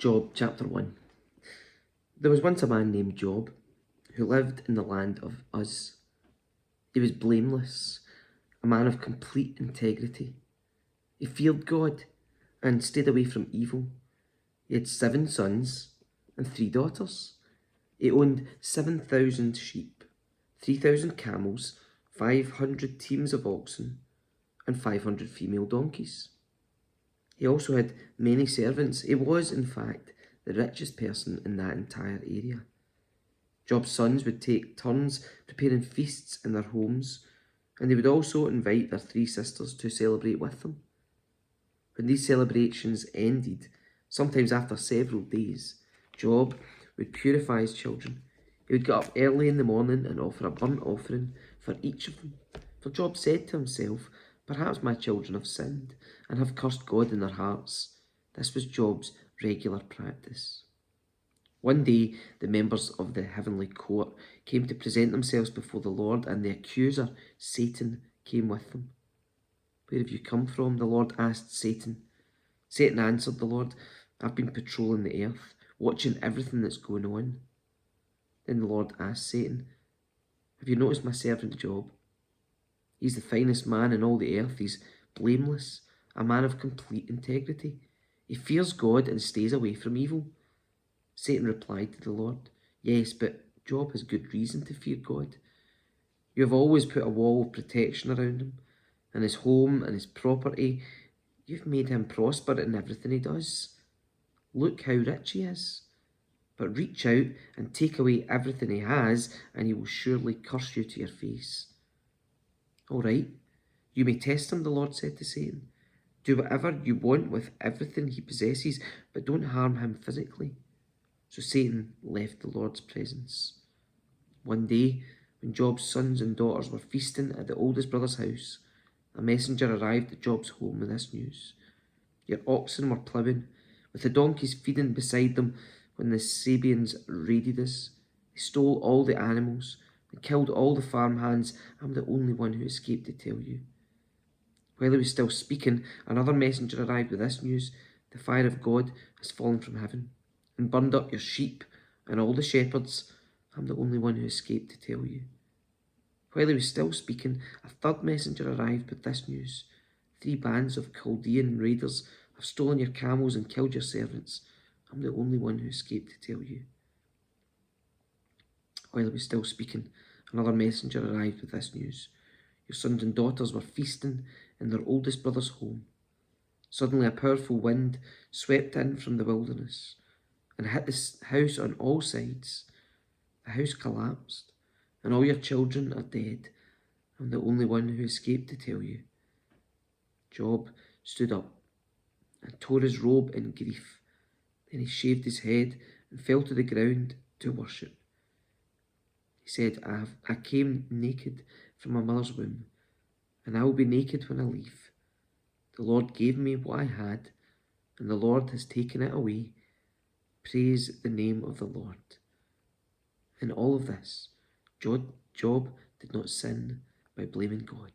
Job chapter 1. There was once a man named Job who lived in the land of Uz. He was blameless, a man of complete integrity. He feared God and stayed away from evil. He had 7 sons and 3 daughters. He owned 7,000 sheep, 3,000 camels, 500 teams of oxen, and 500 female donkeys. He also had many servants. He was, in fact, the richest person in that entire area. Job's sons would take turns preparing feasts in their homes, and they would also invite their 3 sisters to celebrate with them. When these celebrations ended, sometimes after several days, Job would purify his children. He would get up early in the morning and offer a burnt offering for each of them. For Job said to himself, "Perhaps my children have sinned and have cursed God in their hearts." This was Job's regular practice. One day, the members of the heavenly court came to present themselves before the Lord, and the accuser, Satan, came with them. "Where have you come from?" the Lord asked Satan. Satan answered the Lord, "I've been patrolling the earth, watching everything that's going on." Then the Lord asked Satan, "Have you noticed my servant Job? He's the finest man in all the earth. He's blameless, a man of complete integrity. He fears God and stays away from evil." Satan replied to the Lord, "Yes, but Job has good reason to fear God. You have always put a wall of protection around him, and his home and his property. You've made him prosper in everything he does. Look how rich he is. But reach out and take away everything he has, and he will surely curse you to your face." "All right, you may test him," the Lord said to Satan. "Do whatever you want with everything he possesses, but don't harm him physically." So Satan left the Lord's presence. One day, when Job's sons and daughters were feasting at the oldest brother's house, a messenger arrived at Job's home with this news: "Your oxen were ploughing, with the donkeys feeding beside them, when the Sabeans raided us. They stole all the animals and killed all the farmhands. I'm the only one who escaped to tell you." While he was still speaking, another messenger arrived with this news: "The fire of God has fallen from heaven and burned up your sheep and all the shepherds. I'm the only one who escaped to tell you." While he was still speaking, a third messenger arrived with this news: "3 bands of Chaldean raiders have stolen your camels and killed your servants. I'm the only one who escaped to tell you." While he was still speaking, another messenger arrived with this news: "Your sons and daughters were feasting in their oldest brother's home. Suddenly a powerful wind swept in from the wilderness and hit this house on all sides. The house collapsed, and all your children are dead. I'm the only one who escaped to tell you." Job stood up and tore his robe in grief. Then he shaved his head and fell to the ground to worship. He said, I came naked from my mother's womb, and I will be naked when I leave. The Lord gave me what I had, and the Lord has taken it away. Praise the name of the Lord." In all of this, Job did not sin by blaming God.